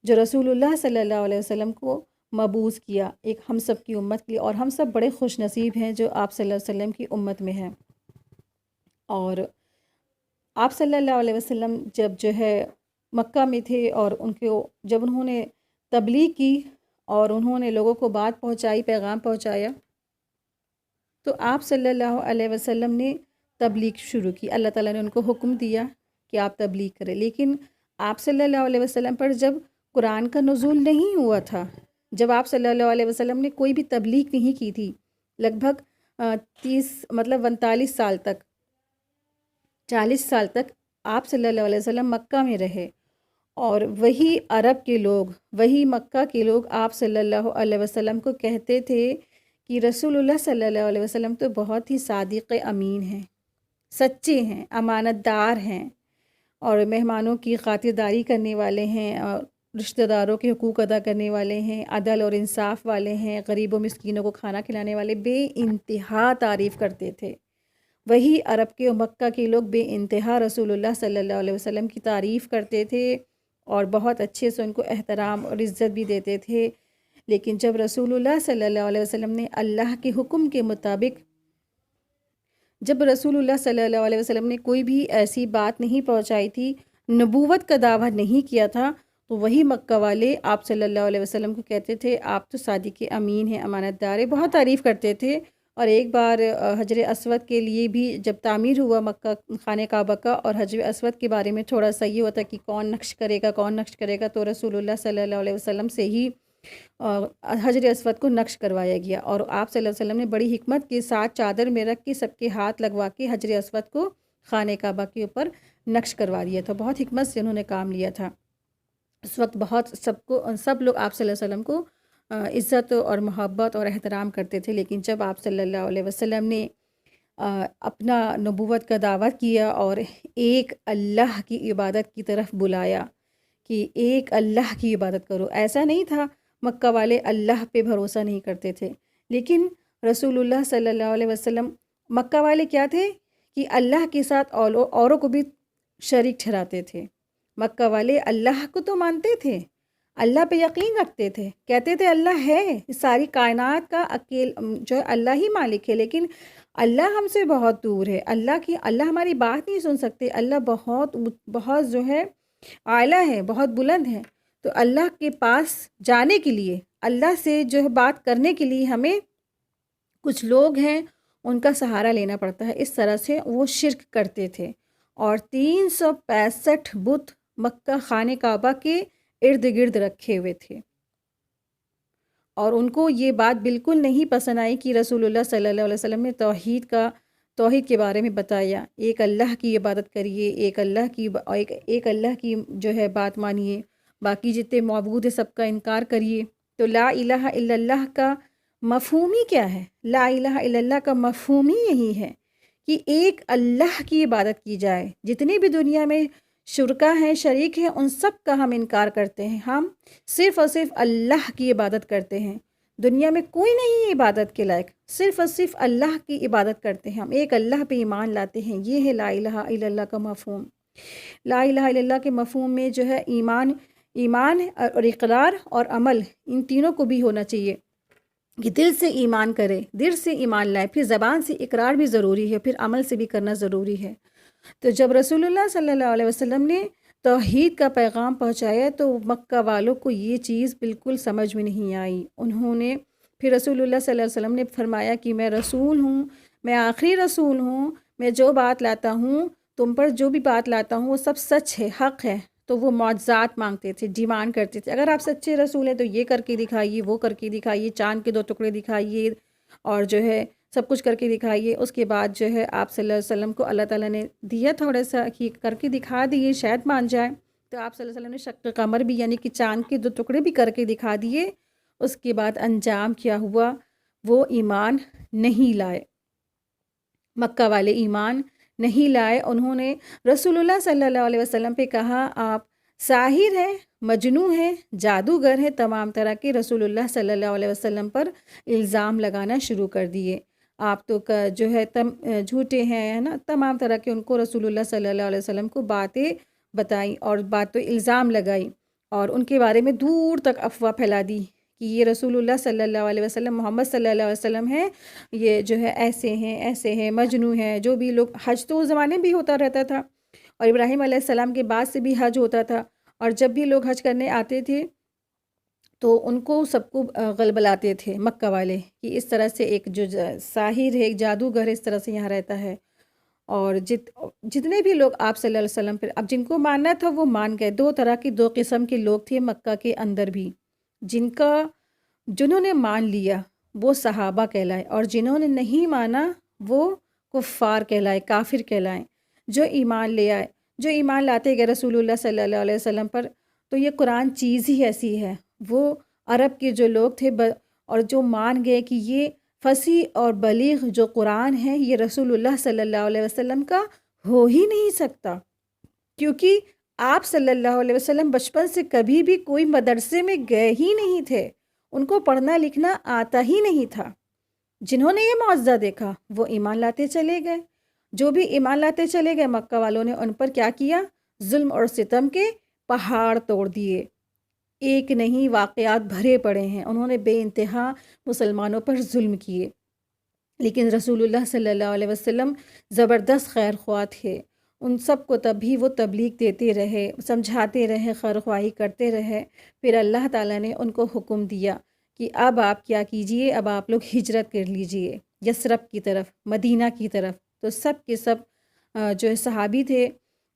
جو رسول اللہ صلی اللہ علیہ وسلم کو مبعوث کیا ایک ہم سب کی امت کے لیے. اور ہم سب بڑے خوش نصیب ہیں جو آپ صلی اللہ علیہ وسلم کی امت میں ہیں. اور آپ صلی اللہ علیہ وسلم جب جو ہے مکہ میں تھے، اور جب انہوں نے تبلیغ کی اور انہوں نے لوگوں کو بات پہنچائی، پیغام پہنچایا، تو آپ صلی اللہ علیہ وسلم نے تبلیغ شروع کی. اللہ تعالیٰ نے ان کو حکم دیا کہ آپ تبلیغ کریں. لیکن آپ صلی اللہ علیہ وسلم پر جب قرآن کا نزول نہیں ہوا تھا، جب آپ صلی اللہ علیہ وسلم نے کوئی بھی تبلیغ نہیں کی تھی، لگ بھگ 39 سال تک، 40 سال تک آپ صلی اللہ علیہ وسلم مکہ میں رہے، اور وہی عرب کے لوگ، وہی مکہ کے لوگ آپ صلی اللہ علیہ وسلم کو کہتے تھے کہ رسول اللہ صلی اللہ علیہ وسلم تو بہت ہی صادق امین ہیں، سچے ہیں، امانت دار ہیں، اور مہمانوں کی خاطرداری کرنے والے ہیں، اور رشتہ داروں کے حقوق ادا کرنے والے ہیں، عدل اور انصاف والے ہیں، غریب و مسکینوں کو کھانا کھلانے والے، بے انتہا تعریف کرتے تھے۔ وہی عرب کے اور مکہ کے لوگ بے انتہا رسول اللہ صلی اللہ علیہ وسلم کی تعریف کرتے تھے، اور بہت اچھے سے ان کو احترام اور عزت بھی دیتے تھے۔ لیکن جب رسول اللہ صلی اللہ علیہ وسلم نے اللہ کے حکم کے مطابق، جب رسول اللہ صلی اللہ علیہ وسلم نے کوئی بھی ایسی بات نہیں پہنچائی تھی، نبوت کا دعویٰ نہیں کیا تھا، تو وہی مکہ والے آپ صلی اللہ علیہ وسلم کو کہتے تھے آپ تو صادق امین ہیں، امانت دار ہیں، بہت تعریف کرتے تھے۔ اور ایک بار حجر اسود کے لیے بھی جب تعمیر ہوا مکہ خانہ کعبہ کا، اور حجر اسود کے بارے میں تھوڑا سا یہ ہوتا کہ کون نقش کرے گا، کون نقش کرے گا، تو رسول اللہ صلی اللہ علیہ وسلم سے ہی حجر اسود کو نقش کروایا گیا، اور آپ صلی اللہ علیہ وسلم نے بڑی حکمت کے ساتھ چادر میں رکھ کے سب کے ہاتھ لگوا کے حجر اسود کو خانہ کعبہ کے اوپر نقش کروا دیا تھا۔ بہت حکمت سے انہوں نے کام لیا تھا۔ اس وقت بہت سب لوگ آپ صلی اللہ علیہ وسلم کو عزت اور محبت اور احترام کرتے تھے، لیکن جب آپ صلی اللہ علیہ وسلم نے اپنا نبوت کا دعویٰ کیا اور ایک اللہ کی عبادت کی طرف بلایا کہ ایک اللہ کی عبادت کرو، ایسا نہیں تھا مکہ والے اللہ پہ بھروسہ نہیں کرتے تھے، لیکن رسول اللہ صلی اللہ علیہ وسلم، مکہ والے کیا تھے کہ اللہ کے ساتھ اوروں کو بھی شریک ٹھہراتے تھے۔ مکہ والے اللہ کو تو مانتے تھے، اللہ پہ یقین رکھتے تھے، کہتے تھے اللہ ہے، ساری کائنات کا جو ہے اللہ ہی مالک ہے، لیکن اللہ ہم سے بہت دور ہے، اللہ ہماری بات نہیں سن سکتے، اللہ بہت جو ہے اعلیٰ ہے، بہت بلند ہے۔ تو اللہ کے پاس جانے کے لیے، اللہ سے جو ہے بات کرنے کے لیے ہمیں کچھ لوگ ہیں ان کا سہارا لینا پڑتا ہے۔ اس طرح سے وہ شرک کرتے تھے، اور 365 بت مکہ خانہ کعبہ کے ارد گرد رکھے ہوئے تھے، اور ان کو یہ بات بالکل نہیں پسند آئی کہ رسول اللہ صلی اللہ علیہ وسلم نے توحید کے بارے میں بتایا، ایک اللہ کی عبادت کریے، ایک اللہ کی جو ہے بات مانیے، باقی جتنے معبود ہیں سب کا انکار کریے۔ تو لا الہ الا اللہ کا مفہوم ہی کیا ہے؟ لا الہ الا اللہ کا مفہوم ہی یہی ہے کہ ایک اللہ کی عبادت کی جائے۔ جتنی بھی دنیا میں شرکا ہیں، شریک ہیں، ان سب کا ہم انکار کرتے ہیں، ہم صرف اور صرف اللہ کی عبادت کرتے ہیں۔ دنیا میں کوئی نہیں ہے عبادت کے لائق، صرف اور صرف اللہ کی عبادت کرتے ہیں، ہم ایک اللہ پہ ایمان لاتے ہیں۔ یہ ہے لا الہ الا اللہ کا مفہوم۔ لا الہ الا اللہ کے مفہوم میں جو ہے ایمان اور اقرار اور عمل، ان تینوں کو بھی ہونا چاہیے کہ دل سے ایمان کرے، دل سے ایمان لائے، پھر زبان سے اقرار بھی ضروری ہے، پھر عمل سے بھی کرنا ضروری ہے۔ تو جب رسول اللہ صلی اللہ علیہ وسلم نے توحید کا پیغام پہنچایا تو مکہ والوں کو یہ چیز بالکل سمجھ میں نہیں آئی۔ انہوں نے پھر رسول اللہ صلی اللہ علیہ وسلم نے فرمایا کہ میں رسول ہوں، میں آخری رسول ہوں، میں جو بات لاتا ہوں، تم پر جو بھی بات لاتا ہوں وہ سب سچ ہے، حق ہے۔ تو وہ معجزات مانگتے تھے، ڈیمانڈ کرتے تھے، اگر آپ سچے رسول ہیں تو یہ کر کے دکھائیے، وہ کر کے دکھائیے، چاند کے 2 ٹکڑے دکھائیے، اور جو ہے سب کچھ کر کے دکھائیے۔ اس کے بعد جو ہے آپ صلی اللہ علیہ وسلم کو اللہ تعالیٰ نے دیا تھوڑا سا کہ کر کے دکھا دیے، شاید مان جائے۔ تو آپ صلی اللہ علیہ وسلم نے شق قمر بھی یعنی کہ چاند کے 2 ٹکڑے بھی کر کے دکھا دیے۔ اس کے بعد انجام کیا ہوا؟ وہ ایمان نہیں لائے، مکہ والے ایمان نہیں لائے۔ انہوں نے رسول اللہ صلی اللہ علیہ وسلم پہ کہا آپ ساحر ہیں، مجنون ہیں، جادوگر ہیں، تمام طرح کے رسول اللہ صلی اللہ علیہ وسلم پر الزام لگانا شروع کر دیے۔ آپ تو جو ہے جھوٹے ہیں، ہے نا، تمام طرح کے ان کو رسول اللہ صلی اللہ علیہ وسلم کو باتیں بتائیں اور باتوں الزام لگائی، اور ان کے بارے میں دور تک افواہ پھیلا دی کہ یہ رسول اللہ صلی اللہ علیہ وسلم، محمد صلی اللہ علیہ وسلم ہیں، یہ جو ہے ایسے ہیں، مجنون ہیں۔ جو بھی لوگ حج تو اس زمانے بھی ہوتا رہتا تھا، اور ابراہیم علیہ السلام کے بعد سے بھی حج ہوتا تھا، اور جب بھی لوگ حج کرنے آتے تھے تو ان کو سب کو غلبلاتے تھے مکہ والے کہ اس طرح سے ایک جو ساحر ہے، ایک جادوگر ہے، اس طرح سے یہاں رہتا ہے۔ اور جتنے بھی لوگ آپ صلی اللہ علیہ وسلم پر اب جن کو ماننا تھا وہ مان گئے۔ 2 قسم کے لوگ تھے مکہ کے اندر بھی، جنہوں نے مان لیا وہ صحابہ کہلائے، اور جنہوں نے نہیں مانا وہ کفار کہلائے، کافر کہلائے۔ جو ایمان لے آئے، جو ایمان لاتے گئے رسول اللہ صلی اللہ علیہ وسلم پر، تو یہ قرآن چیز ہی ایسی ہے۔ وہ عرب کے جو لوگ تھے اور جو مان گئے کہ یہ فصیح اور بلیغ جو قرآن ہے یہ رسول اللہ صلی اللہ علیہ وسلم کا ہو ہی نہیں سکتا، کیونکہ آپ صلی اللہ علیہ وسلم بچپن سے کبھی بھی کوئی مدرسے میں گئے ہی نہیں تھے، ان کو پڑھنا لکھنا آتا ہی نہیں تھا۔ جنہوں نے یہ معجزہ دیکھا وہ ایمان لاتے چلے گئے، جو بھی ایمان لاتے چلے گئے مکہ والوں نے ان پر کیا کیا؟ ظلم اور ستم کے پہاڑ توڑ دیے۔ ایک نہیں واقعات بھرے پڑے ہیں، انہوں نے بے انتہا مسلمانوں پر ظلم کیے، لیکن رسول اللہ صلی اللہ علیہ وسلم زبردست خیر خواہ تھے۔ ان سب کو تب بھی وہ تبلیغ دیتے رہے، سمجھاتے رہے، خیر خواہی کرتے رہے۔ پھر اللہ تعالیٰ نے ان کو حکم دیا کہ اب آپ کیا کیجئے، اب آپ لوگ ہجرت کر لیجئے یثرب کی طرف، مدینہ کی طرف۔ تو سب کے سب جو صحابی تھے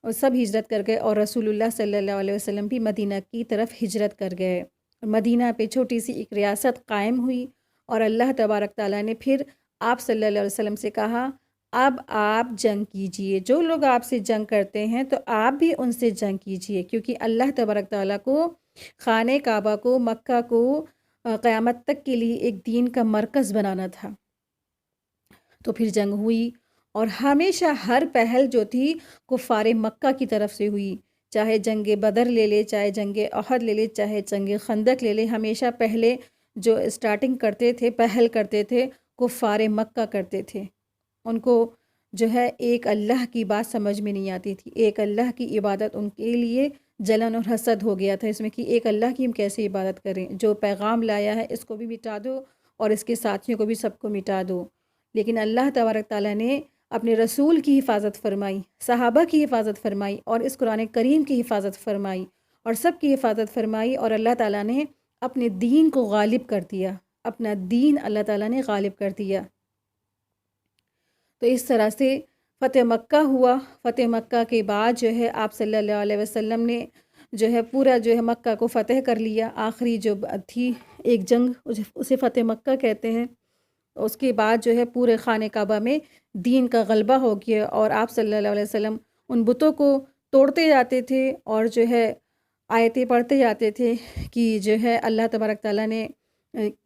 وہ سب ہجرت کر گئے، اور رسول اللہ صلی اللہ علیہ وسلم بھی مدینہ کی طرف ہجرت کر گئے۔ مدینہ پہ چھوٹی سی ایک ریاست قائم ہوئی، اور اللہ تبارک تعالیٰ نے پھر آپ صلی اللہ علیہ وسلم سے کہا اب آپ جنگ کیجئے، جو لوگ آپ سے جنگ کرتے ہیں تو آپ بھی ان سے جنگ کیجئے، کیونکہ اللہ تبارک تعالیٰ کو خانہ کعبہ کو، مکہ کو قیامت تک کے لیے ایک دین کا مرکز بنانا تھا۔ تو پھر جنگ ہوئی، اور ہمیشہ ہر پہل جو تھی کفار مکہ کی طرف سے ہوئی، چاہے جنگ بدر لے لے، چاہے جنگ احد لے لے، چاہے جنگ خندق لے لے، ہمیشہ پہلے جو اسٹارٹنگ کرتے تھے، پہل کرتے تھے، کفار مکہ کرتے تھے۔ ان کو جو ہے ایک اللہ کی بات سمجھ میں نہیں آتی تھی، ایک اللہ کی عبادت ان کے لیے جلن اور حسد ہو گیا تھا، اس میں کہ ایک اللہ کی ہم کیسے عبادت کریں، جو پیغام لایا ہے اس کو بھی مٹا دو اور اس کے ساتھیوں کو بھی سب کو مٹا دو۔ لیکن اللہ تبارک تعالیٰ نے اپنے رسول کی حفاظت فرمائی، صحابہ کی حفاظت فرمائی، اور اس قرآن کریم کی حفاظت فرمائی، اور سب کی حفاظت فرمائی، اور اللہ تعالیٰ نے اپنے دین کو غالب کر دیا، اپنا دین اللہ تعالیٰ نے غالب کر دیا۔ تو اس طرح سے فتح مکہ ہوا۔ فتح مکہ کے بعد جو ہے آپ صلی اللہ علیہ وسلم نے جو ہے پورا جو ہے مکہ کو فتح کر لیا۔ آخری جو تھی ایک جنگ اسے فتح مکہ کہتے ہیں، اس کے بعد جو ہے پورے خانہ کعبہ میں دین کا غلبہ ہو گیا، اور آپ صلی اللہ علیہ وسلم ان بتوں کو توڑتے جاتے تھے، اور جو ہے آیتیں پڑھتے جاتے تھے کہ جو ہے اللہ تبارک تعالیٰ نے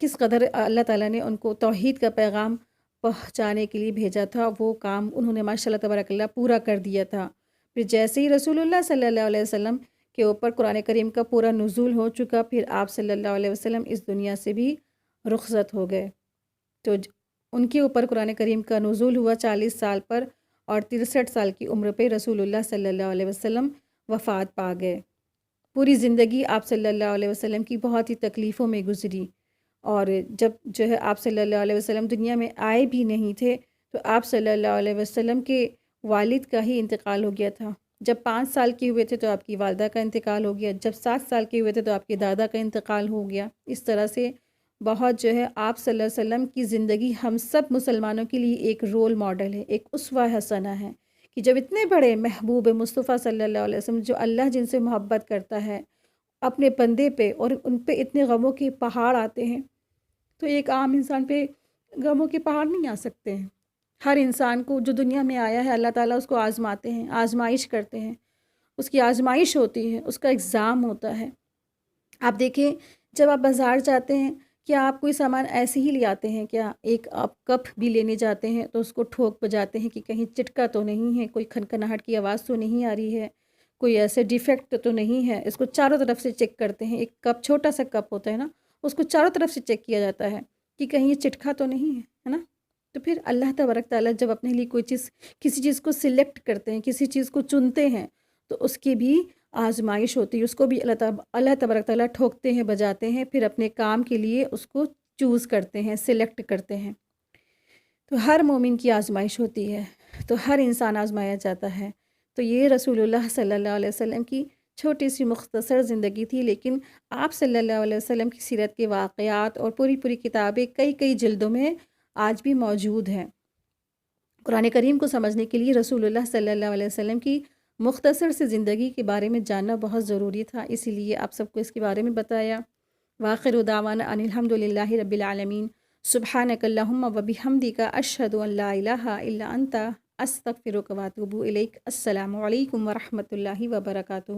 کس قدر اللہ تعالیٰ نے ان کو توحید کا پیغام پہنچانے کے لیے بھیجا تھا۔ وہ کام انہوں نے ماشاء اللہ تبارک اللہ پورا کر دیا تھا۔ پھر جیسے ہی رسول اللہ صلی اللہ علیہ وسلم کے اوپر قرآن کریم کا پورا نزول ہو چکا، پھر آپ صلی اللہ علیہ وسلم اس دنیا سے بھی رخصت ہو گئے۔ تو ان کے اوپر قرآن کریم کا نزول ہوا 40 سال پر، اور 63 سال کی عمر پہ رسول اللہ صلی اللہ علیہ وسلم وفات پا گئے۔ پوری زندگی آپ صلی اللہ علیہ وسلم کی بہت ہی تکلیفوں میں گزری، اور جب جو ہے آپ صلی اللہ علیہ وسلم دنیا میں آئے بھی نہیں تھے تو آپ صلی اللہ علیہ وسلم کے والد کا ہی انتقال ہو گیا تھا۔ جب 5 سال کے ہوئے تھے تو آپ کی والدہ کا انتقال ہو گیا، جب 7 سال کے ہوئے تھے تو آپ کے دادا کا انتقال ہو گیا۔ اس طرح سے بہت جو ہے آپ صلی اللہ علیہ وسلم کی زندگی ہم سب مسلمانوں کے لیے ایک رول ماڈل ہے، ایک اسوہ حسنہ ہے، کہ جب اتنے بڑے محبوب مصطفیٰ صلی اللہ علیہ وسلم، جو اللہ جن سے محبت کرتا ہے، اپنے بندے پہ اور ان پہ اتنے غموں کے پہاڑ آتے ہیں، تو ایک عام انسان پہ غموں کے پہاڑ نہیں آ سکتے ہیں۔ ہر انسان کو جو دنیا میں آیا ہے اللہ تعالیٰ اس کو آزماتے ہیں، آزمائش کرتے ہیں، اس کی آزمائش ہوتی ہے، اس کا ایگزام ہوتا ہے۔ آپ دیکھیں جب آپ بازار جاتے ہیں، کیا آپ کوئی سامان ایسے ہی لے آتے ہیں؟ کیا ایک آپ کپ بھی لینے جاتے ہیں تو اس کو ٹھوک بجاتے ہیں کہ کہیں چٹکا تو نہیں ہے، کوئی کھنکھناہٹ کی آواز تو نہیں آ رہی ہے، کوئی ایسے ڈیفیکٹ تو نہیں ہے؟ اس کو چاروں طرف سے چیک کرتے ہیں۔ ایک کپ، چھوٹا سا کپ ہوتا ہے نا، اس کو چاروں طرف سے چیک کیا جاتا ہے کہ کہیں یہ چٹکا تو نہیں ہے نا۔ تو پھر اللہ تبارک تعالیٰ جب اپنے لیے کوئی چیز، کسی چیز کو سلیکٹ کرتے ہیں، کسی چیز کو چنتے ہیں، تو اس کی بھی آزمائش ہوتی ہے، اس کو بھی اللہ تبارک تعالیٰ ٹھوکتے ہیں، بجاتے ہیں، پھر اپنے کام کے لیے اس کو چوز کرتے ہیں، سلیکٹ کرتے ہیں۔ تو ہر مومن کی آزمائش ہوتی ہے، تو ہر انسان آزمایا جاتا ہے۔ تو یہ رسول اللہ صلی اللہ علیہ وسلم کی چھوٹی سی مختصر زندگی تھی، لیکن آپ صلی اللہ علیہ وسلم کی سیرت کے واقعات اور پوری کتابیں کئی جلدوں میں آج بھی موجود ہیں۔ قرآن کریم کو سمجھنے کے لیے رسول اللہ صلی اللہ علیہ وسلم کی مختصر سی زندگی کے بارے میں جاننا بہت ضروری تھا، اسی لیے آپ سب کو اس کے بارے میں بتایا۔ وآخر دعوانا ان الحمد للہ رب العالمین، سبحانک اللہم و بحمدک، اشہد ان لا الہ الا انت، استغفرک و اتوب الیک۔ السلام علیکم ورحمۃ اللہ وبرکاتہ۔